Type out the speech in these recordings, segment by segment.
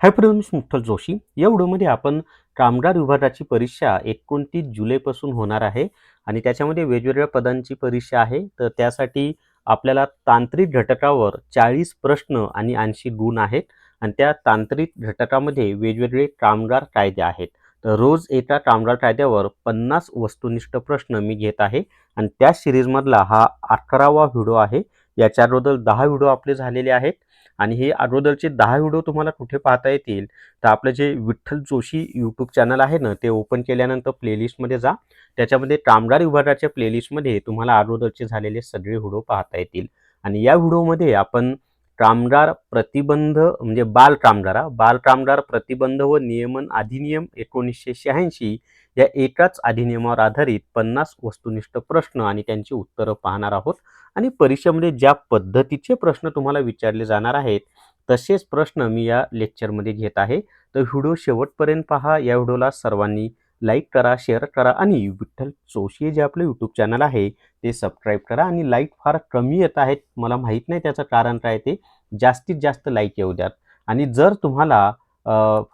Hi friends, मुठ्ठल Joshi. या व्हिडिओमध्ये आपण कामगार विभागाची परीक्षा 29 जुलैपासून होणार आहे आणि त्याच्यामध्ये वेगवेगळ्या पदांची परीक्षा आहे. तर त्यासाठी आपल्याला तांत्रिक घटकावर 40 प्रश्न आणि 80 गुण आहेत आणि त्या तांत्रिक घटकामध्ये वेगवेगळे कामगार कायदे आहेत. तर रोज एका कामगार कायद्यावर 50 वस्तुनिष्ठ प्रश्न मी घेत आहे आणि त्या सिरीजमधला हा 11वा व्हिडिओ आहे. याच्या अगोदर 10 व्हिडिओ आपले झालेले आहेत आणि हे अगोदरचे 10 व्हिडिओ तुम्हाला कुठे पाहता येतील तर आपलं जे विठ्ठल जोशी यूट्यूब चॅनल आहे ना, ते ओपन केल्यानंतर प्लेलिस्टमध्ये जा. त्याच्यामध्ये कामगार विभागाच्या प्लेलिस्टमध्ये तुम्हाला अगोदरचे झालेले सगळे व्हिडिओ पाहता येतील. आणि या व्हिडिओमध्ये आपण कामगार प्रतिबंध म्हणजे बाल कामगार प्रतिबंध व नियमन अधिनियम 1986 या एकाच अधिनियमावर आधारित 50 वस्तुनिष्ठ प्रश्न आणि त्यांची उत्तरं पाहणार आहोत. आणि परीक्षेमध्ये ज्या पद्धतीचे प्रश्न तुम्हाला विचारले जाणार आहेत तसेच प्रश्न मी या लेक्चरमध्ये घेत आहे. तर व्हिडिओ शेवटपर्यंत पहा. या व्हिडिओला सर्वांनी लाईक करा, शेअर करा आणि विठ्ठल जोशी जे आपलं यूट्यूब चॅनल आहे ते सबस्क्राईब करा. आणि लाईक फार कमी येत आहेत, मला माहीत नाही त्याचं कारण काय, ते जास्तीत जास्त लाईक येऊ द्यात. आणि जर तुम्हाला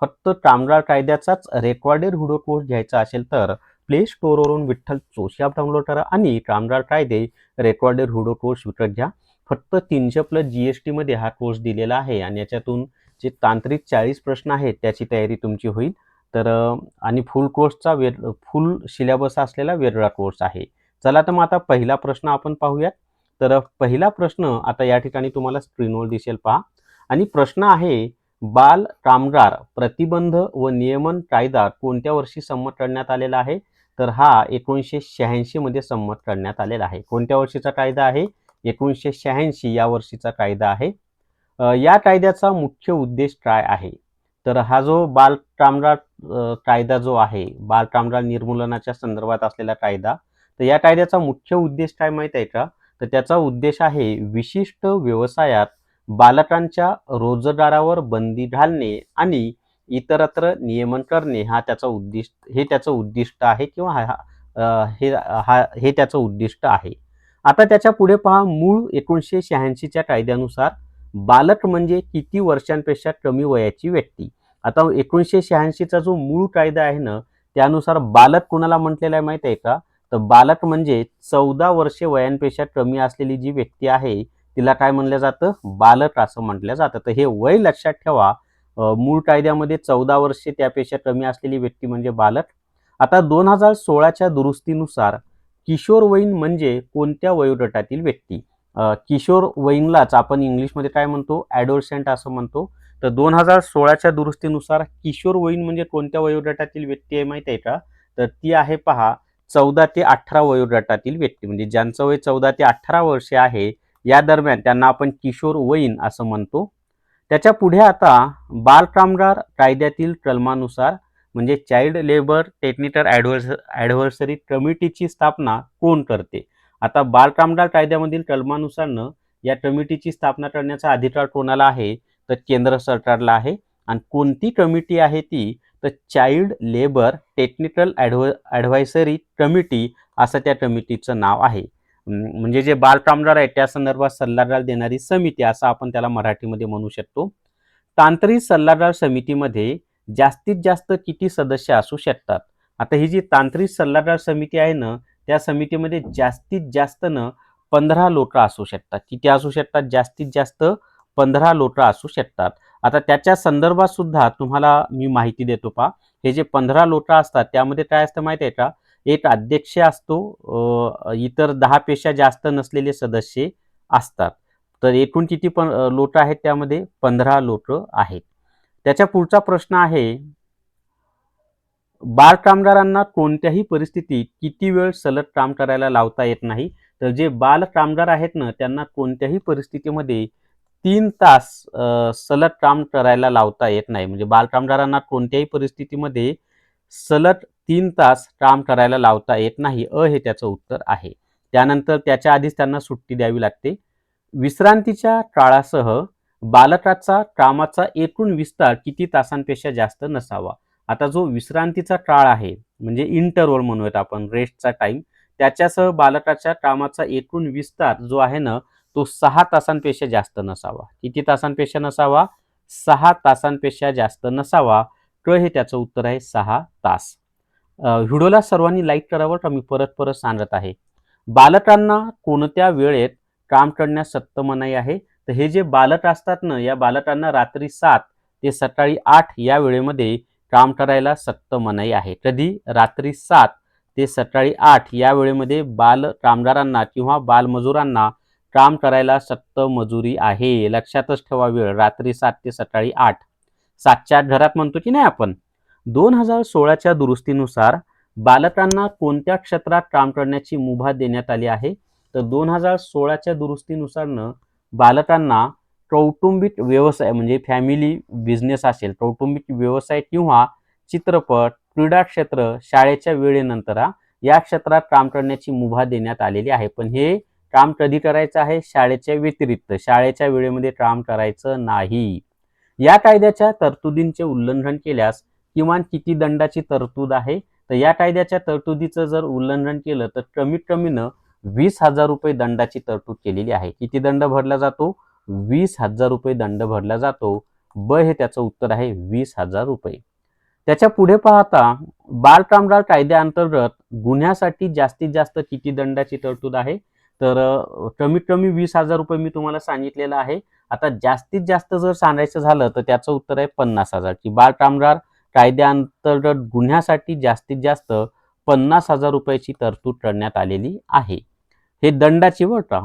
फक्त कामगार कायद्याचाच रेकॉर्डेड व्हिडिओ कोर्स घ्यायचा असेल तर प्ले स्टोअरवरून विठ्ठल जोशी ॲप डाउनलोड करा आणि कामगार कायदे रेकॉर्डेड व्हिडिओ कोर्स विकत घ्या. फक्त 300+ GST मध्ये हा कोर्स दिलेला आहे आणि याच्यातून जे तांत्रिक 40 प्रश्न आहेत त्याची तयारी तुमची होईल. तर आणि फुल कोर्सचा फुल सिलेबस असलेला वेगळा कोर्स आहे. चला तर मग आता पहिला प्रश्न आपण पाहूयात. तर पहिला प्रश्न आता या ठिकाणी तुम्हाला स्क्रीनवर दिसेल, पहा. आणि प्रश्न आहे, बाल कामगार प्रतिबंध व नियमन कायदा कोणत्या वर्षी संमत करण्यात आलेला आहे? तर हा 1986 मध्ये संमत करण्यात आलेला आहे. कोणत्या वर्षीचा कायदा आहे? 1986 या वर्षीचा कायदा आहे. या कायद्याचा मुख्य उद्देश काय आहे? तर हा जो बाल कामगार कायदा जो आहे, बाल कामगार निर्मूलनाच्या संदर्भात असलेला कायदा, तर या कायद्याचा मुख्य उद्देश काय माहित आहे का? तर त्याचा उद्देश आहे विशिष्ट व्यवसायात बालकांच्या रोजगारावर बंदी घालणे आणि इतरत्र नियमन करणे हे त्याचं उद्दिष्ट आहे किंवा हे त्याचं उद्दिष्ट आहे. आता त्याच्या पुढे पहा, मूळ 1986च्या कायद्यानुसार बालक म्हणजे किती वर्षांपेक्षा कमी वयाची व्यक्ती. आता 1986चा जो मूळ कायदा आहे ना, त्यानुसार बालक कोणाला म्हटलेला आहे माहिती आहे का? तर बालक म्हणजे 14 वर्षे वयांपेक्षा कमी असलेली जी व्यक्ती आहे तिला काय म्हणलं जातं? बालक असं म्हटलं जातं. तर हे वय लक्षात ठेवा. मूळ कायद्यामध्ये 14 वर्षे त्यापेक्षा कमी असलेली व्यक्ती म्हणजे बालक. आता 2016च्या दुरुस्तीनुसार किशोरवयीन म्हणजे कोणत्या वयोगटातील व्यक्ती? किशोरवयीनलाच आपण इंग्लिशमध्ये काय म्हणतो? ॲडोलसेंट असं म्हणतो. तर 2016च्या दुरुस्तीनुसार किशोरवयीन म्हणजे कोणत्या वयोगटातील व्यक्ती आहे माहिती आहे का? तर ती आहे, पहा, 14 ते 18 वयोगटातील व्यक्ती. म्हणजे ज्यांचं वय 14 ते 18 वर्षे आहे या दरम्यान त्यांना आपण किशोरवयीन असं म्हणतो. त्याच्या पुढे आता बालकामगार कायद्यातील कलमानुसार म्हणजे चाइल्ड लेबर टेक्निकल ॲडव्हायझरी कमिटीची स्थापना कोण करते? आता बालकामगार कायद्यामधील कलमानुसार या कमिटीची स्थापना करण्याचा अधिकार कोणाला आहे? तर केंद्र सरकारला आहे. आणि कोणती कमिटी आहे ती? तर child labour technical advisory committee असं त्या कमिटीचं नाव आहे. म्हणजे जे बालकामगार आहे त्या संदर्भात सल्लागार देणारी समिती असं आपण त्याला मराठीमध्ये म्हणू शकतो. तांत्रिक सल्लागार समितीमध्ये जास्तीत जास्त किती सदस्य असू शकतात? आता ही जी तांत्रिक सल्लागार समिती आहे ना, त्या समितीमध्ये जास्तीत जास्त 15 लोक असू शकतात. किती असू शकतात? जास्तीत जास्त 15 लोक असू शकतात. आता त्याच्या संदर्भात सुद्धा तुम्हाला मी माहिती देतो, पहा. हे जे 15 लोक असतात त्यामध्ये काय असतं माहिती आहे का? एक अध्यक्ष असतो, इतर 10 पेक्षा जास्त नसलेले सदस्य असतात. तर एकूण किती लोक आहेत त्यामध्ये? 15 लोक आहेत. त्याच्या पुढचा प्रश्न आहे, बाल कामगारांना कोणत्याही परिस्थितीत किती वेळ सलग काम करायला लावता येत नाही? तर जे बाल कामगार आहेत ना, त्यांना कोणत्याही परिस्थितीमध्ये 3 तास सलग काम करायला लावता येत नाही. म्हणजे बाल कामगारांना कोणत्याही परिस्थितीमध्ये सलग 3 तास काम करायला लावता येत नाही. हे त्याचं उत्तर आहे. त्यानंतर त्याच्या आधीच त्यांना सुट्टी द्यावी लागते. विश्रांतीच्या काळासह बालकाचा कामाचा एकूण विस्तार किती तासांपेक्षा जास्त नसावा? आता जो विश्रांतीचा काळ आहे म्हणजे इंटरव्हल म्हणूयात आपण, रेस्टचा टाइम, त्याच्यासह बालकाच्या कामाचा एकूण विस्तार जो आहे ना, तो 6 तासांपेक्षा जास्त नसावा. किती तासांपेक्षा नसावा? 6 तासांपेक्षा जास्त नसावा. क हे त्याचं उत्तर आहे 6 तास. व्हिडिओला सर्वांनी लाईक करावं का मी परत परत सांगत आहे. बालकांना कोणत्या वेळेत काम करण्यास सक्त मनाई आहे? तर हे जे बालक असतात ना, या बालकांना रात्री 7 ते सकाळी 8 या वेळेमध्ये काम करायला सक्त मनाई आहे. कधी? रात्री 7 ते सकाळी 8 या वेळेमध्ये बाल कामगारांना किंवा बालमजुरांना काम करायला सक्त मजुरी आहे. लक्षातच ठेवा वेळ रात्री 7 ते सकाळी 8. 7च्या आत घरात म्हणतो की नाही आपण. 2016च्या दुरुस्तीनुसार बालकांना कोणत्या क्षेत्रात काम करण्याची मुभा देण्यात आली आहे? तर 2016च्या दुरुस्तीनुसार बालकांना कौटुंबिक व्यवसाय म्हणजे फॅमिली बिझनेस असेल, कौटुंबिक व्यवसाय किंवा चित्रपट, क्रीडा क्षेत्र, शाळेच्या वेळेनंतर या क्षेत्रात काम करण्याची मुभा देण्यात आलेली आहे. पण हे काम कधी करायचं आहे? शाळेच्या व्यतिरिक्त, शाळेच्या वेळेमध्ये काम करायचं नाही. या कायद्याच्या तरतुदींचे उल्लंघन केल्यास किमान किती दंडाची तरतूद आहे? तर या कायद्याच्या तरतुदीचं जर उल्लंघन केलं तर कमीत कमी 20,000 रुपये दंडाची तरतूद केलेली आहे. किती दंड भरला जातो? 20,000 रुपये दंड भरला जातो. ब हे त्याचं उत्तर आहे 20,000 रुपये. त्याच्या पुढे पाहता बालकामगार कायद्याअंतर्गत गुन्ह्यासाठी जास्तीत जास्त किती दंडाची तरतूद आहे? तर कमीत कमी 20,000 रुपये मी तुम्हाला सांगितलेलं आहे. आता जास्तीत जास्त जर सांगायचं झालं तर त्याचं उत्तर आहे 50,000 की बालकामगार कायद्याअंतर्गत गुन्ह्यासाठी जास्तीत जास्त 50,000 रुपयाची तरतूद करण्यात आलेली आहे. हे दंडाची बरं का.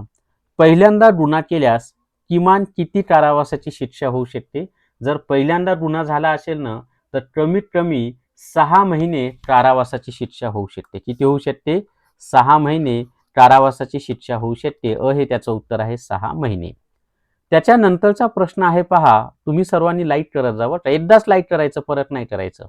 पहिल्यांदा गुन्हा केल्यास किमान किती कारावासाची शिक्षा होऊ शकते? जर पहिल्यांदा गुन्हा झाला असेल ना तर कमीत कमी 6 महिने कारावासाची शिक्षा होऊ शकते. किती होऊ शकते? 6 महिने कारावासाची शिक्षा होऊ शकते. हे त्याचं उत्तर आहे 6 महिने. त्याच्यानंतरचा प्रश्न आहे पहा. तुम्ही सर्वांनी लाईक करत जा बरं. एकदाच लाईक करायचं, परत नाही करायचं.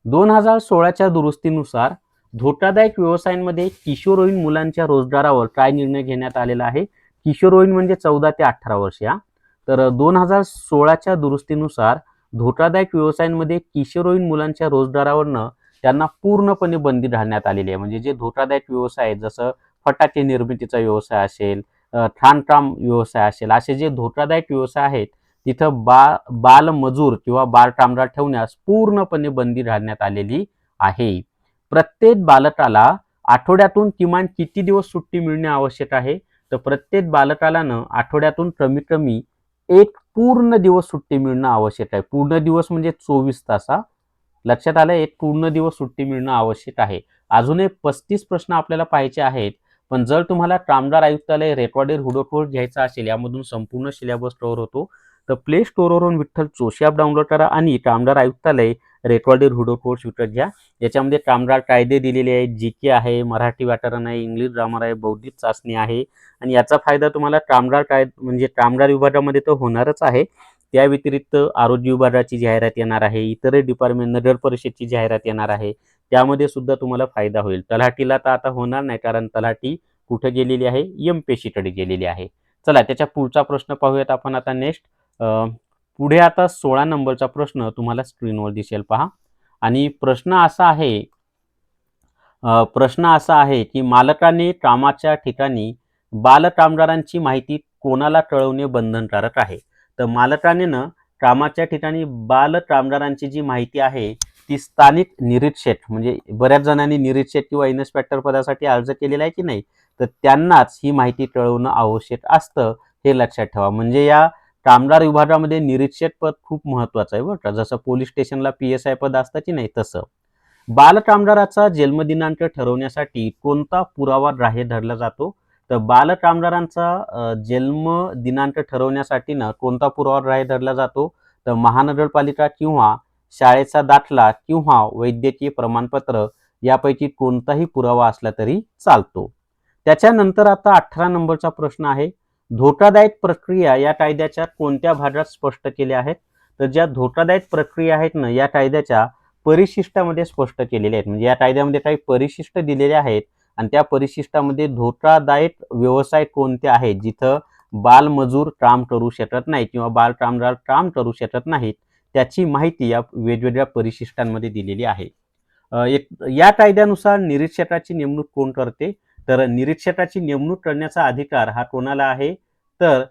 2016च्या दुरुस्तीनुसार धोकादायक व्यवसायांमध्ये किशोरवयीन मुलांच्या रोजगारावर काय निर्णय घेण्यात आलेला आहे? किशोरवयीन म्हणजे 14 ते 18 वर्ष. तर 2016च्या दुरुस्तीनुसार धोकादायक व्यवसायांमध्ये किशोरवयीन मुलांच्या रोजगारावरनं त्यांना पूर्णपणे बंदी घालण्यात आलेली आहे. म्हणजे जे धोकादायक व्यवसाय आहेत, जसं फटाके निर्मितीचा व्यवसाय असेल, खाणकाम व्यवसाय असेल, असे जे धोकादायक व्यवसाय आहेत तिथं बालमजूर किंवा बालकामगार ठेवण्यास पूर्णपणे बंदी घालण्यात आलेली आहे. प्रत्येक बालकाला आठवड्यातून किमान किती दिवस सुट्टी मिळणे आवश्यक आहे? तर प्रत्येक बालकाला आठवड्यातून कमीत कमी एक पूर्ण दिवस सुट्टी मिळणं आवश्यक आहे. पूर्ण दिवस म्हणजे 24 तास. लक्षात आलं? एक पूर्ण दिवस सुट्टी मिळणं आवश्यक आहे. अजूनही 35 प्रश्न आपल्याला पाहायचे आहेत. पण जर तुम्हाला कामगार आयुक्तालय रेकॉर्डेड हुडो कोर्स घ्यायचा असेल, यामधून संपूर्ण सिलेबस कव्हर होतो, तर प्ले स्टोअरवरून विठ्ठल जोशी ॲप डाउनलोड करा आणि कामगार आयुक्तालय रेकॉर्डेड हुडो कोर्स विकत घ्या. याच्यामध्ये कामगार कायदे दिलेले आहेत, जीके आहे, मराठी व्याकरण आहे, इंग्लिश ग्रामर आहे, बौद्धिक चाचणी आहे. आणि याचा फायदा तुम्हाला कामगार विभागामध्ये तर होणारच आहे. त्या व्यतिरिक्त आरोग्य विभागाची जाहिरात येणार आहे, इतर डिपार्टमेंट, नगर परिषदची जाहिरात येणार आहे, त्यामध्ये सुद्धा तुम्हाला फायदा होईल. तलाठीला तर आता होणार नाही, कारण तलाठी कुठे गेलेली आहे? एमपीएससीकडे गेलेली आहे. चला त्याच्या पुढचा प्रश्न पाहूयात आपण आता नेक्स्ट. पुढे आता 16 नंबरचा प्रश्न तुम्हाला स्क्रीनवर दिसेल पहा. आणि प्रश्न असा आहे की मालकाने कामाच्या ठिकाणी बालकामगारांची माहिती कोणाला कळवणे बंधनकारक आहे? तर मालकाने कामाच्या ठिकाणी बालकामगारांची जी माहिती आहे ती स्थानिक निरीक्षक, म्हणजे बऱ्याच जणांनी निरीक्षक किंवा इन्स्पेक्टर पदासाठी अर्ज केलेला आहे की नाही, तर त्यांनाच ही माहिती कळवणं आवश्यक असतं, हे लक्षात ठेवा. म्हणजे या कामगार विभागामध्ये निरीक्षक पद खूप महत्वाचं आहे बरं का. जसं पोलीस स्टेशनला PSI पद असतं की नाही, तसं. बालकामगाराचा जन्मदिनांक ठरवण्यासाठी कोणता पुरावा ग्राह्य धरला जातो? तर बालकामगारांचा जन्म दिनांक ठरवण्यासाठी कोणता पुरावा ग्राह्य धरला जातो? तर महानगरपालिका किंवा शाळेचा दाखला किंवा वैद्यकीय प्रमाणपत्र यापैकी कोणताही पुरावा असला तरी चालतो. त्याच्यानंतर आता 18 नंबरचा प्रश्न आहे. धोकादायक प्रक्रिया या कायद्याच्या कोणत्या भागात स्पष्ट केल्या आहेत? तर ज्या धोकादायक प्रक्रिया आहेत या कायद्याच्या परिशिष्टामध्ये स्पष्ट केलेले आहेत. म्हणजे या कायद्यामध्ये काही परिशिष्ट दिलेले आहेत आणि त्या परिशिष्टामध्ये धोकादायक व्यवसाय कोणते आहेत, जिथं बालमजूर काम करू शकत नाही किंवा बालकामगार काम करू शकत नाहीत, त्याची माहिती या वेगवेगळ्या परिशिष्टांमध्ये दिलेली आहे. या कायद्यानुसार निरीक्षकाची नेमणूक कोण करते? तर निरीक्षकाची नेमणूक करण्याचा अधिकार हा कोणाला आहे? तर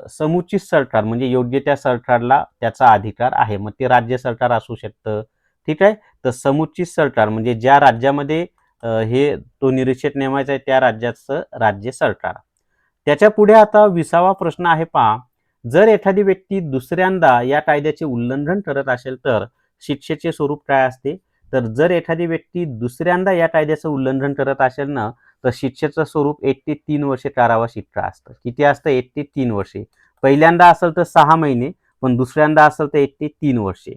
समुचित सरकार म्हणजे योग्य त्या सरकारला त्याचा अधिकार आहे. मग ते राज्य सरकार असू शकतं. ठीक आहे. तर समुचित सरकार म्हणजे ज्या राज्यामध्ये हे तो निरीक्षक नेमायचा आहे त्या राज्याचं राज्य सरकार. त्याच्या पुढे आता 20वा प्रश्न आहे पहा. जर एखादी व्यक्ती दुसऱ्यांदा या कायद्याचे उल्लंघन करत असेल तर शिक्षेचे स्वरूप काय असते? तर जर एखादी व्यक्ती दुसऱ्यांदा या कायद्याचं उल्लंघन करत असेल ना, तर शिक्षेचं स्वरूप 1 ते 3 वर्षे कारावास इतकं असतं. किती असतं? 1 ते 3 वर्षे. पहिल्यांदा असेल तर 6 महिने, पण दुसऱ्यांदा असेल तर 1 ते 3 वर्षे.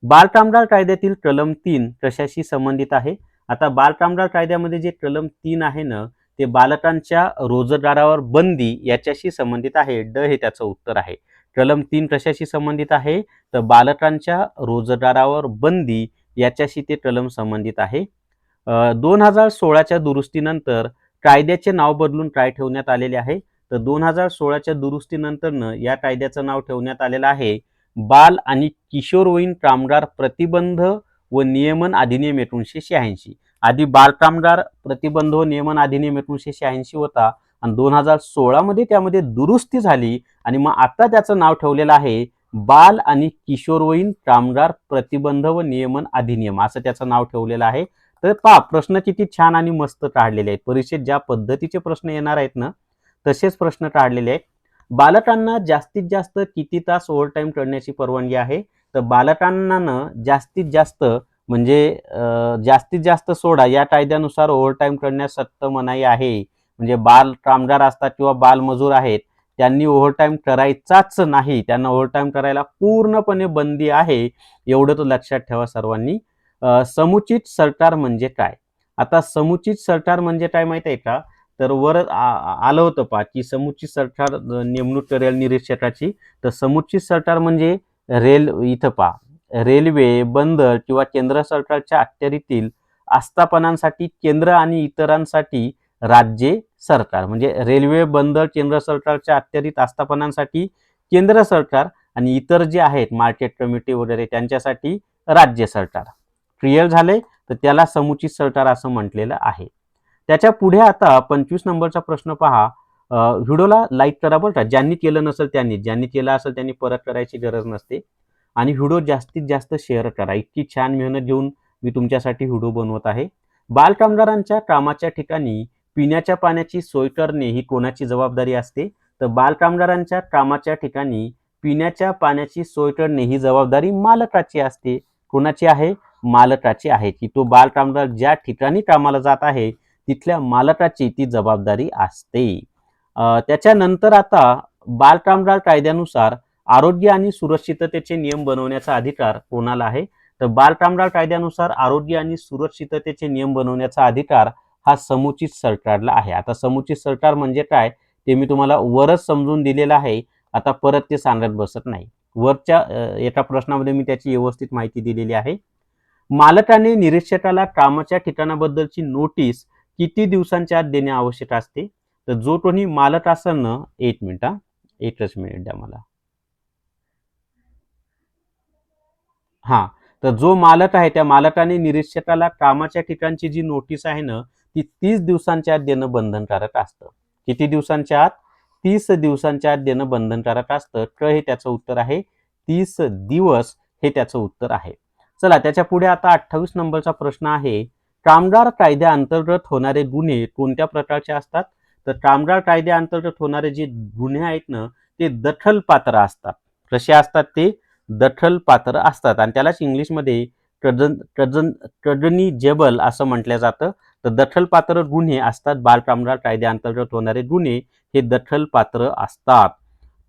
बालकामगार कायद्यातील कलम 3 कशाशी संबंधित आहे? आता बालकामगार कायद्यामध्ये जे कलम 3 आहे ना, ते बालकांच्या रोजगारावर बंदी याच्याशी संबंधित आहे. ड हे त्याचं उत्तर आहे. कलम 3 कशाशी संबंधित आहे? तर बालकांच्या रोजगारावर बंदी याच्याशी ते कलम संबंधित आहे. 2016च्या दुरुस्तीनंतर कायद्याचे नाव बदलून काय ठेवण्यात आलेले आहे? तर 2016च्या दुरुस्तीनंतरनं या कायद्याचं नाव ठेवण्यात आलेलं आहे बाल आणि किशोरवयीन कामगार प्रतिबंध व नियमन अधिनियम 1986. आधी बाल कामगार प्रतिबंध व नियमन अधिनियम 1986 होता आणि 2016 मध्ये त्यामध्ये दुरुस्ती झाली आणि मग आता त्याचं नाव ठेवलेलं आहे बाल आणि किशोरवयीन कामगार प्रतिबंध व नियमन अधिनियम असं त्याचं नाव ठेवलेलं आहे. तर पहा प्रश्न किती छान आणि मस्त काढलेले आहेत. परीक्षेत ज्या पद्धतीचे प्रश्न येणार आहेत ना तसेच प्रश्न काढलेले आहेत. बालकांना जास्तीत जास्त किती तास ओव्हरटाईम करण्याची परवानगी आहे? तर बालकांना जास्तीत जास्त म्हणजे जास्तीत जास्त सोडा या कायद्यानुसार ओव्हरटाईम करण्यास सक्त मनाई आहे. म्हणजे बाल कामगार असतात किंवा बालमजूर आहेत त्यांनी ओव्हरटाईम करायचाच नाही. त्यांना ओव्हरटाईम करायला पूर्णपणे बंदी आहे. एवढं तर लक्षात ठेवा सर्वांनी. समुचित सरकार म्हणजे काय? आता समुचित सरकार म्हणजे काय माहिती आहे का? तर वर आलं होतं पहा की समुचित सरकार नेमणूक करेल निरीक्षकाची. तर समुचित सरकार म्हणजे इथं पहा रेल्वे, बंदर किंवा केंद्र सरकारच्या अखत्यारीतील आस्थापनांसाठी केंद्र आणि इतरांसाठी राज्य सरकार. म्हणजे रेल्वे, बंदर, केंद्र सरकारच्या अखत्यारीत आस्थापनांसाठी केंद्र सरकार आणि इतर जे आहेत मार्केट कमिटी वगैरे त्यांच्यासाठी राज्य सरकार. क्लिअर झाले? तर त्याला समुचित सरकार असं म्हटलेलं आहे. त्याच्या पुढे आता 25 नंबरचा प्रश्न पहा. व्हिडिओला लाईक करा बरं का. ज्यांनी केलं नसेल त्यांनी, ज्यांनी केलं असेल त्यांनी परत करायची गरज नसते. आणि व्हिडिओ जास्तीत जास्त शेअर करा. इतकी छान मेहनत घेऊन मी तुमच्यासाठी व्हिडिओ बनवत आहे. बालकामगारांच्या कामाच्या ठिकाणी पिण्याच्या पाण्याची सोय करणे ही कोणाची जबाबदारी असते? तर बालकामगारांच्या कामाच्या ठिकाणी पिण्याच्या पाण्याची सोय करणे ही जबाबदारी मालकाची असते. कोणाची आहे? मालकाची आहे. की तो बालकामगार ज्या ठिकाणी कामाला जात आहे तिथल्या मालकाची ती जबाबदारी असते. त्याच्यानंतर आता बालकामगार कायद्यानुसार आरोग्य आणि सुरक्षिततेचे नियम बनवण्याचा अधिकार कोणाला आहे? तर बालकामगार कायद्यानुसार आरोग्य आणि सुरक्षिततेचे नियम बनवण्याचा अधिकार हा समुचित सरकारला आहे. आता समुचित सरकार म्हणजे काय ते मी तुम्हाला वरच समजून दिलेलं आहे. आता परत ते सांगत बसत नाही. वरच्या एका प्रश्नामध्ये मी त्याची व्यवस्थित माहिती दिलेली आहे. मालकाने निरीक्षकाला कामाच्या ठिकाणाबद्दलची नोटीस किती दिवसांच्या आत देणे आवश्यक असते? तर जो कोणी मालक असेल ना, एक मिनिट हा, एकच मिनिट द्या मला. हा, तर जो मालक आहे त्या मालकाने निरीक्षकाला कामाच्या ठिकाणची जी नोटीस आहे ना ती 30 दिवसांच्या आत देणं बंधनकारक असतं. किती दिवसांच्या आत? 30 दिवसांच्या आत देणं बंधनकारक असतं. हे त्याचं उत्तर आहे. 30 दिवस हे त्याचं उत्तर आहे. चला त्याच्या पुढे आता 28 नंबरचा प्रश्न आहे. कामगार कायद्याअंतर्गत होणारे गुन्हे कोणत्या प्रकारचे असतात? तर कामगार कायद्याअंतर्गत होणारे जे गुन्हे आहेत ना ते दखलपात्र असतात. कसे असतात ते? दखलपात्र असतात आणि त्यालाच इंग्लिशमध्ये कगनिजेबल असं म्हटलं जातं. तर दखलपात्र गुन्हे असतात. बालकामगार कायद्याअंतर्गत होणारे गुन्हे हे दखलपात्र असतात.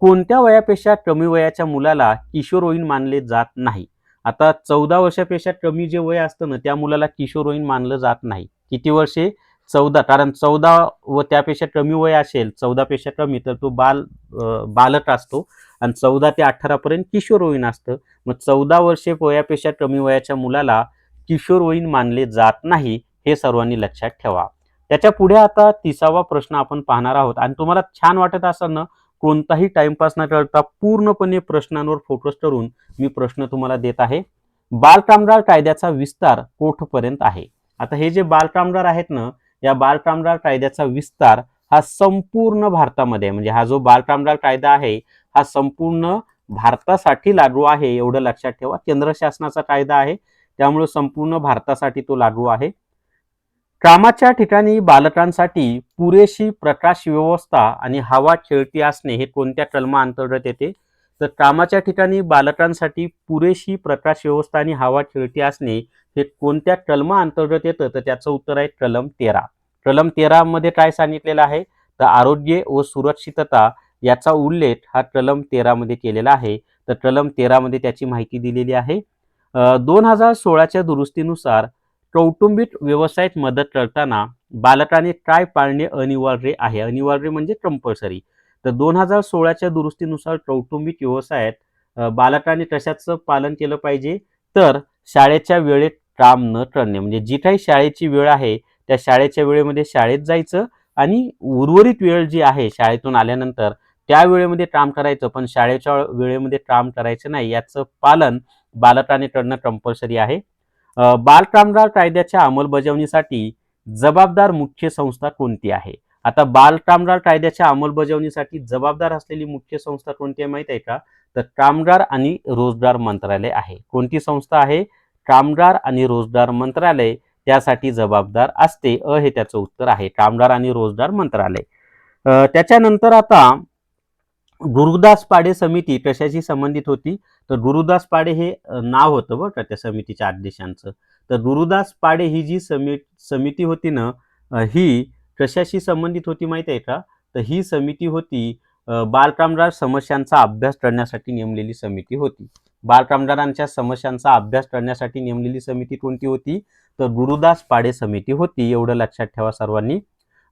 कोणत्या वयापेक्षा कमी वयाच्या मुलाला किशोरवयीन मानले जात नाही? आता 14 वर्षापेक्षा कमी जे वय असतं ना त्या मुलाला किशोरवयीन मानलं जात नाही. किती वर्षे? 14. कारण 14 व त्यापेक्षा कमी वय असेल 14 पेक्षा कमी तर तो बालक असतो आणि 14 ते 18 पर्यंत किशोरवयीन असतं. मग 14 वर्षे वयापेक्षा कमी वयाच्या मुलाला किशोरवयीन मानले जात नाही. हे सर्वांनी लक्षात ठेवा. त्याच्या पुढे आता 30वा प्रश्न आपण पाहणार आहोत आणि तुम्हाला छान वाटत असेल ना कोणताही टाइमपास न करता पूर्णपणे प्रश्नांवर फोकस करून मी प्रश्न तुम्हाला देत आहे. बालकामगार कायद्याचा विस्तार कोठपर्यंत आहे? आता हे जे बालकामगार आहेत ना या बालकामगार कायद्याचा विस्तार हा संपूर्ण भारतामध्ये म्हणजे हा जो बालकामगार कायदा आहे हा संपूर्ण भारतासाठी लागू आहे, एवढं लक्षात ठेवा. केंद्र शासनाचा कायदा आहे त्यामुळे संपूर्ण भारतासाठी तो लागू आहे. कामाच्या ठिकाणी बालकांसाठी पुरेशी प्रकाश व्यवस्था आणि हवा खेळती असणे हे कोणत्या कलमाअंतर्गत येते? तर कामाच्या ठिकाणी बालकांसाठी पुरेशी प्रकाश व्यवस्था आणि हवा खेळती असणे हे कोणत्या कलमाअंतर्गत येतं? तर त्याचं उत्तर आहे कलम 13. कलम 13 मध्ये काय सांगितलेलं आहे? तर आरोग्य व सुरक्षितता याचा उल्लेख हा कलम 13 मध्ये केलेला आहे. तर कलम 13 मध्ये त्याची माहिती दिलेली आहे. 2016च्या दुरुस्तीनुसार कौटुंबिक व्यवसायात मदत करताना बालकाने काय पाळणे अनिवार्य आहे? अनिवार्य म्हणजे कंपल्सरी. तर 2016च्या दुरुस्तीनुसार कौटुंबिक व्यवसायात बालकाने कशाचं पालन केलं पाहिजे? तर शाळेच्या वेळेत काम न करणे. म्हणजे जी काही शाळेची वेळ आहे त्या शाळेच्या वेळेमध्ये शाळेत जायचं आणि उर्वरित वेळ जी आहे शाळेतून आल्यानंतर त्या वेळेमध्ये काम करायचं, पण शाळेच्या वेळेमध्ये काम करायचं नाही. याचं पालन बालकाने करणं कंपल्सरी आहे. बालकामगार कायद्याच्या अंमलबजावणीसाठी जबाबदार मुख्य संस्था कोणती आहे? आता बालकामगार कायद्याच्या अंमलबजावणीसाठी जबाबदार असलेली मुख्य संस्था कोणती आहे माहित आहे का? तर कामगार आणि रोजगार मंत्रालय आहे. कोणती संस्था आहे? कामगार आणि रोजगार मंत्रालय त्यासाठी जबाबदार असते. हे त्याचं उत्तर आहे, कामगार आणि रोजगार मंत्रालय. त्याच्यानंतर आता गुरुदास पाडे समिती कशाशी संबंधित होती? तर गुरुदास पाडे हे नाव होतं बरं का त्या समितीच्या अध्यक्षांचं. तर गुरुदास पाडे ही जी समिती होती ना, ही कशाशी संबंधित होती माहिती आहे का? तर ही समिती होती बालकामगार समस्यांचा अभ्यास करण्यासाठी नेमलेली समिती होती. बालकामगारांच्या समस्यांचा अभ्यास करण्यासाठी नेमलेली समिती कोणती होती? तर गुरुदास पाडे समिती होती. एवढं लक्षात ठेवा सर्वांनी.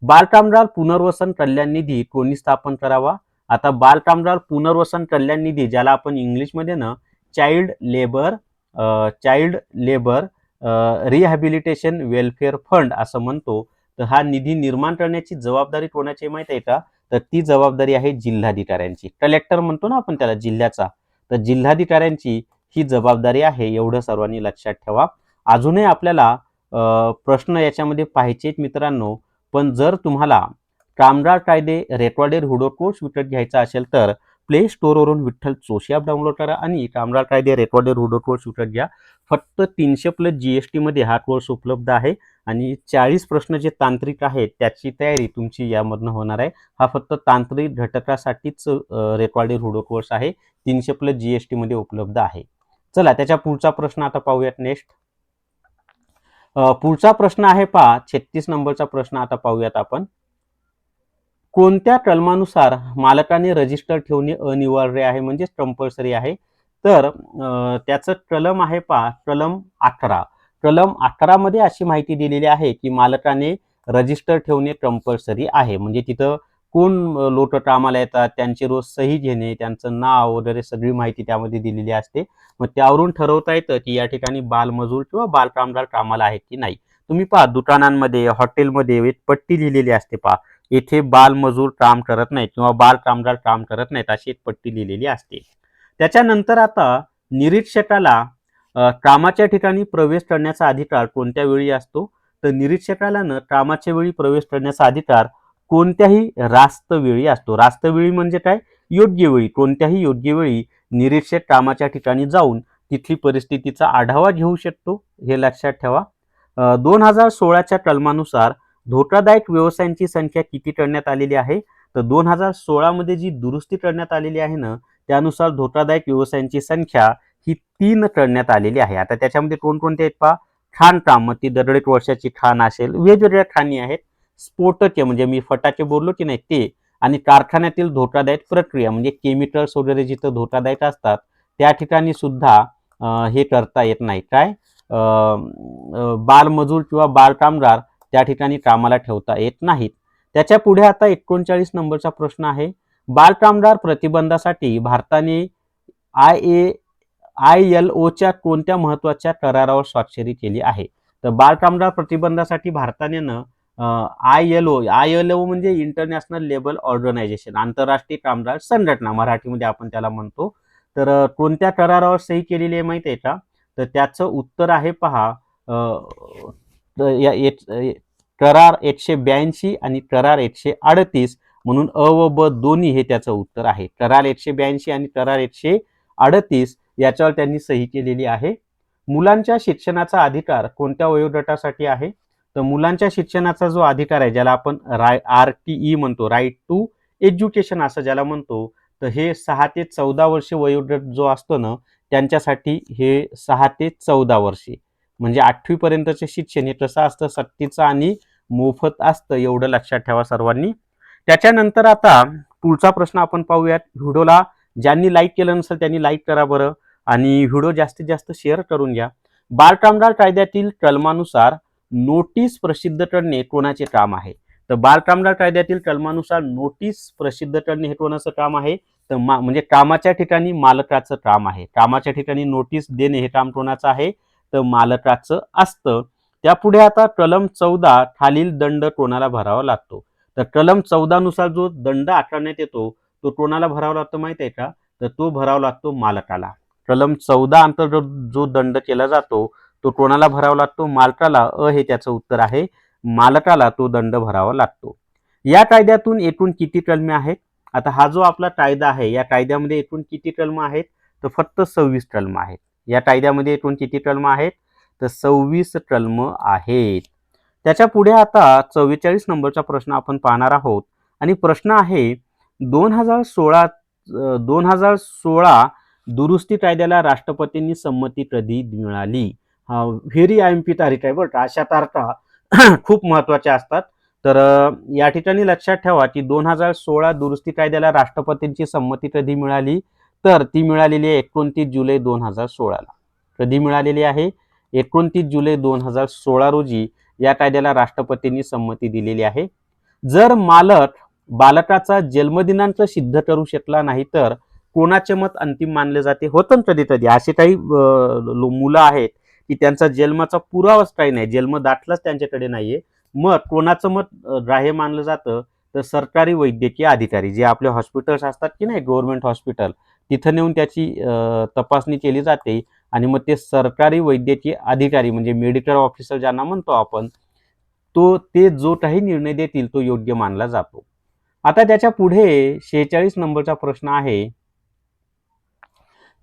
बालकामगार पुनर्वसन कल्याण निधी कोणी स्थापन करावा? आता बालकामगार पुनर्वसन कल्याण निधी, ज्याला आपण इंग्लिशमध्ये ना child labour rehabilitation welfare fund असं म्हणतो. तर हा निधी निर्माण करण्याची जबाबदारी कोणाची माहिती आहे का? तर ती जबाबदारी आहे जिल्हाधिकाऱ्यांची. कलेक्टर म्हणतो ना आपण त्याला जिल्ह्याचा, तर जिल्हाधिकाऱ्यांची ही जबाबदारी आहे. एवढं सर्वांनी लक्षात ठेवा. अजूनही आपल्याला प्रश्न याच्यामध्ये पाहायचे मित्रांनो, पण जर तुम्हाला कामगार कायदे रेकॉर्डेड व्हिडिओ कोर्स विकत घ्यायचा असेल तर प्ले स्टोअरवरून विठ्ठल जोशी ॲप डाउनलोड करा आणि कामगार कायदे रेकॉर्डेड व्हिडिओ कोर्स विकत घ्या. फक्त 300+ GST मध्ये हा कोर्स उपलब्ध आहे आणि 40 प्रश्न जे तांत्रिक आहेत त्याची तयारी तुमची यामधनं होणार आहे. हा फक्त तांत्रिक घटकासाठीच रेकॉर्डेड व्हिडिओ कोर्स आहे. 300+ GST मध्ये उपलब्ध आहे. चला त्याच्या पुढचा प्रश्न आता पाहूयात. नेक्स्ट पुढचा प्रश्न आहे पहा 36 नंबरचा प्रश्न आता पाहूयात आपण. कोणत्या कलमानुसार मालकाने रजिस्टर ठेवणे अनिवार्य आहे म्हणजेच कंपल्सरी आहे? तर त्याचं कलम आहे पहा कलम 11. कलम 11 मध्ये अशी माहिती दिलेली आहे की मालकाने रजिस्टर ठेवणे कंपल्सरी आहे. म्हणजे तिथं कोण लोक कामाला येतात, त्यांची रोज सही घेणे, त्यांचं नाव वगैरे सगळी माहिती त्यामध्ये दिलेली असते. मग त्यावरून ठरवता येतं की या ठिकाणी बालमजूर किंवा बालकामगार कामाला आहेत की नाही. तुम्ही पहा दुकानांमध्ये, हॉटेलमध्ये एक पट्टी लिहिलेली असते पहा, येथे बालमजूर काम करत नाहीत किंवा बाल कामगार काम करत नाहीत अशी एक पट्टी लिहिलेली असते. त्याच्यानंतर आता निरीक्षकाला कामाच्या ठिकाणी प्रवेश करण्याचा अधिकार कोणत्या वेळी असतो? तर निरीक्षकाला ना कामाच्या वेळी प्रवेश करण्याचा अधिकार कोणत्याही रास्त वेळी असतो. रास्त वेळी म्हणजे काय? योग्य वेळी. कोणत्याही योग्य वेळी निरीक्षक कामाच्या ठिकाणी जाऊन तिथली परिस्थितीचा आढावा घेऊ शकतो. हे लक्षात ठेवा. 2016च्या कलमानुसार धोकादायक व्यवसायांची संख्या किती करण्यात आलेली आहे? तर 2016 मध्ये जी दुरुस्ती करण्यात आलेली आहे ना, त्यानुसार धोकादायक व्यवसायांची संख्या ही 3 करण्यात आलेली आहे. आता त्याच्यामध्ये कोणकोणते आहेत पहा. खाणकाम, मग ती दरडीत वर्षाची खाण असेल, वेगवेगळ्या खाणी आहेत. स्फोटके म्हणजे मी फटाके बोललो की नाही ते, आणि कारखान्यातील धोकादायक प्रक्रिया म्हणजे केमिकल्स वगैरे जिथं धोकादायक असतात त्या ठिकाणी सुद्धा हे करता येत नाही. काय? बालमजूर किंवा बालकामगार त्या ठिकाणी कामाला ठेवता येत नाहीत. त्याच्या पुढे आता 39 नंबरचा प्रश्न आहे. बालकामगार प्रतिबंधासाठी भारताने ILOच्या कोणत्या महत्वाच्या करारावर स्वाक्षरी केली आहे? तर बालकामगार प्रतिबंधासाठी भारताने ILO म्हणजे इंटरनॅशनल लेबर ऑर्गनायझेशन, आंतरराष्ट्रीय कामगार संघटना मराठीमध्ये आपण त्याला म्हणतो. तर कोणत्या करारावर सही केलेली आहे माहिती आहे का? तर त्याचं उत्तर आहे पहा करार 182 आणि करार 138 म्हणून अ व ब दोन्ही हे त्याचं उत्तर आहे. करार 182 आणि करार 138 याच्यावर त्यांनी सही केलेली आहे. मुलांच्या शिक्षणाचा अधिकार कोणत्या वयोगटासाठी आहे? तर मुलांच्या शिक्षणाचा जो अधिकार आहे, ज्याला आपण RTE म्हणतो, राईट टू एज्युकेशन असं ज्याला म्हणतो, तर हे 6 ते 14 वर्ष वयोगट जो असतो ना, त्यांच्यासाठी हे 6 ते 14 वर्षे म्हणजे 8वी पर्यंतचे शिक्षण हे कसं असतं, सक्तीचं आणि मोफत असतं, एवढं लक्षात ठेवा सर्वांनी. त्याच्यानंतर आता पुढचा प्रश्न आपण पाहूयात. व्हिडिओला ज्यांनी लाईक केलं नसेल त्यांनी लाईक करा बरं, आणि व्हिडिओ जास्तीत जास्त शेअर करून घ्या. बालकामगार कायद्यातील कलमानुसार नोटीस प्रसिद्ध करणे कोणाचे काम आहे? तर बालकामगार कायद्यातील कलमानुसार नोटीस प्रसिद्ध करणे हे कोणाचं काम आहे? तर म्हणजे कामाच्या ठिकाणी मालकाचं काम आहे. कामाच्या ठिकाणी नोटीस देणे हे काम कोणाचं आहे? तर मालकाचं असतं. त्यापुढे आता कलम 14 खालील दंड कोणाला भरावा लागतो? तर कलम 14 नुसार जो दंड आकारण्यात येतो तो कोणाला भरावा लागतो माहिती आहे का? तर तो भरावा लागतो मालकाला. कलम 14 अंतर्गत जो दंड केला जातो तो कोणाला भरावा लागतो? मालकाला. हे त्याचं उत्तर आहे. मालकाला तो दंड भरावा लागतो. या कायद्यातून एकूण किती कलमे आहेत? आता हा जो आपला कायदा आहे या कायद्यामध्ये एकूण किती कलम आहेत? तर फक्त 26 कलम आहेत. या कायद्यामध्ये एकूण किती कलम आहेत? तर 26 कलम आहेत. त्याच्या पुढे आता 44 नंबरचा प्रश्न आपण पाहणार आहोत आणि प्रश्न आहे 2016 दुरुस्ती कायद्याला राष्ट्रपतींनी संमती कधी मिळाली? व्हेरी IMP तारीख आहे बरं का. अशा तारखा खूप महत्वाच्या असतात. तर या ठिकाणी लक्षात ठेवा की 2016 दुरुस्ती कायद्याला राष्ट्रपतींची संमती कधी मिळाली? तर ती मिळालेली आहे 29 जुलै 2016 ला. कधी मिळालेली आहे? 29 जुलै 2016 रोजी या कायद्याला राष्ट्रपतींनी संमती दिलेली आहे. जर मालक बालकाचा जन्मदिनांक सिद्ध करू शकला नाही तर कोणाचे मत अंतिम मानले जाते? होतं कधी कधी असे काही मुलं आहेत की त्यांचा जन्माचा पुरावाच काही नाही, जन्म दाखलाच त्यांच्याकडे नाहीये, मग कोणाचं मत ग्राह्य मानलं जातं? तर सरकारी वैद्यकीय अधिकारी जे आपले हॉस्पिटल्स असतात की नाही, गव्हर्नमेंट हॉस्पिटल, तिथं नेऊन त्याची तपासणी केली जाते आणि मग ते सरकारी वैद्यकीय अधिकारी म्हणजे मेडिकल ऑफिसर ज्यांना म्हणतो आपण, ते जो काही निर्णय देतील तो योग्य मानला जातो. आता त्याच्या पुढे 46 नंबरचा प्रश्न आहे,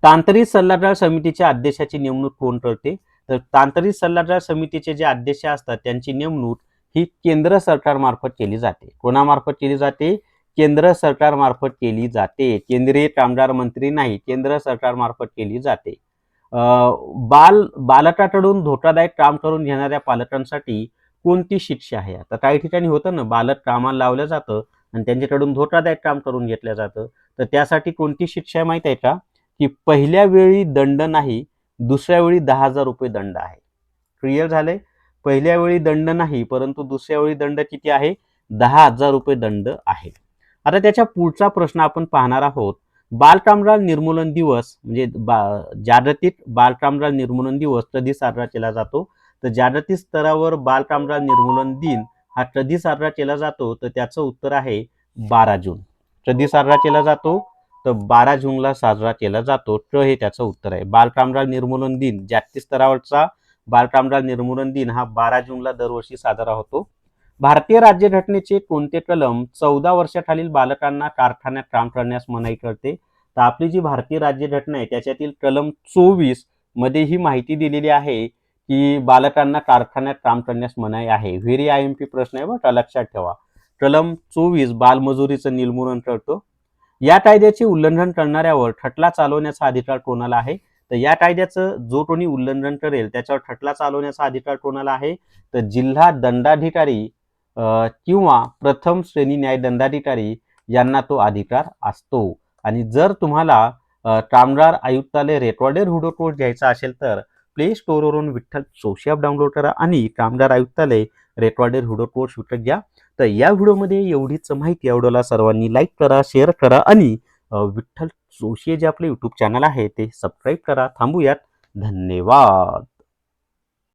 तांत्रिक सल्लागार समितीच्या अध्यक्षाची नेमणूक कोण करते? तर तांत्रिक सल्लागार समितीचे जे अध्यक्ष असतात त्यांची नेमणूक ही केंद्र सरकारमार्फत केली जाते. कोणामार्फत केली जाते? केंद्र सरकारमार्फत केली जाते. केंद्रीय कामगार मंत्री नाही, केंद्र सरकारमार्फत केली जाते. बालकाकडून धोकादायक काम करून घेणाऱ्या पालकांसाठी कोणती शिक्षा आहे? आता काही ठिकाणी होतं ना, बालक कामाला लावलं जातं आणि त्यांच्याकडून धोकादायक काम करून घेतलं जातं, तर त्यासाठी कोणती शिक्षा आहे माहित आहे का? की पहिल्या वेळी दंड नाही, दुसऱ्या वेळी 10,000 रुपये दंड आहे. क्लिअर झालंय? पहिल्या वेळी दंड नाही, परंतु दुसऱ्या वेळी दंड किती आहे? 10,000 रुपये दंड आहे. आता त्याच्या पुढचा प्रश्न आपण पाहणार आहोत. बालकामगार निर्मूलन दिवस म्हणजे जागतिक बालकामगार निर्मूलन दिवस कधी साजरा केला जातो? तर जागतिक स्तरावर बालकामगार निर्मूलन दिन हा कधी साजरा केला जातो? तर त्याचं उत्तर आहे 12 जून. कधी साजरा केला जातो? तर 12 जूनला साजरा केला जातो. हे त्याचं उत्तर आहे. बालकामगार निर्मूलन दिन, जागतिक स्तरावरचा बालकामगार निर्मूलन दिन हा 12 जूनला दरवर्षी साजरा होतो. भारतीय राज्यघटनेचे कोणते कलम 14 वर्षाखालील बालकांना कारखान्यात काम करण्यास मनाई करते? तर आपली जी भारतीय राज्यघटना आहे त्याच्यातील कलम 24 मध्ये ही माहिती दिलेली आहे की बालकांना कारखान्यात काम करण्यास मनाई आहे. व्हेरी IMP प्रश्न आहे बरं का, लक्षात ठेवा. कलम 24 बालमजुरीचं निर्मूलन करतो. या कायद्याचे उल्लंघन करणाऱ्यावर खटला चालवण्याचा अधिकार कोणाला आहे? तर या कायद्याचं जो कोणी उल्लंघन करेल त्याच्यावर खटला चालवण्याचा अधिकार कोणाला आहे? तर जिल्हा दंडाधिकारी किंवा प्रथम श्रेणी न्याय दंडाधिकारी यांना तो अधिकार असतो. आणि जर तुम्हाला कामगार आयुक्तालय रेकॉर्डेड व्हिडिओ कोर्स घ्यायचा असेल तर प्ले स्टोअरवरून विठ्ठल जोशी ॲप डाउनलोड करा आणि कामगार आयुक्तालय रेकॉर्डेड व्हिडिओ कोर्स विकत घ्या. तर या व्हिडिओमध्ये एवढीच माहिती. व्हिडिओला सर्वांनी लाईक करा, शेअर करा आणि विठ्ठल जोशी जे आपले यूट्यूब चॅनल आहे ते सबस्क्राईब करा. थांबूयात. धन्यवाद.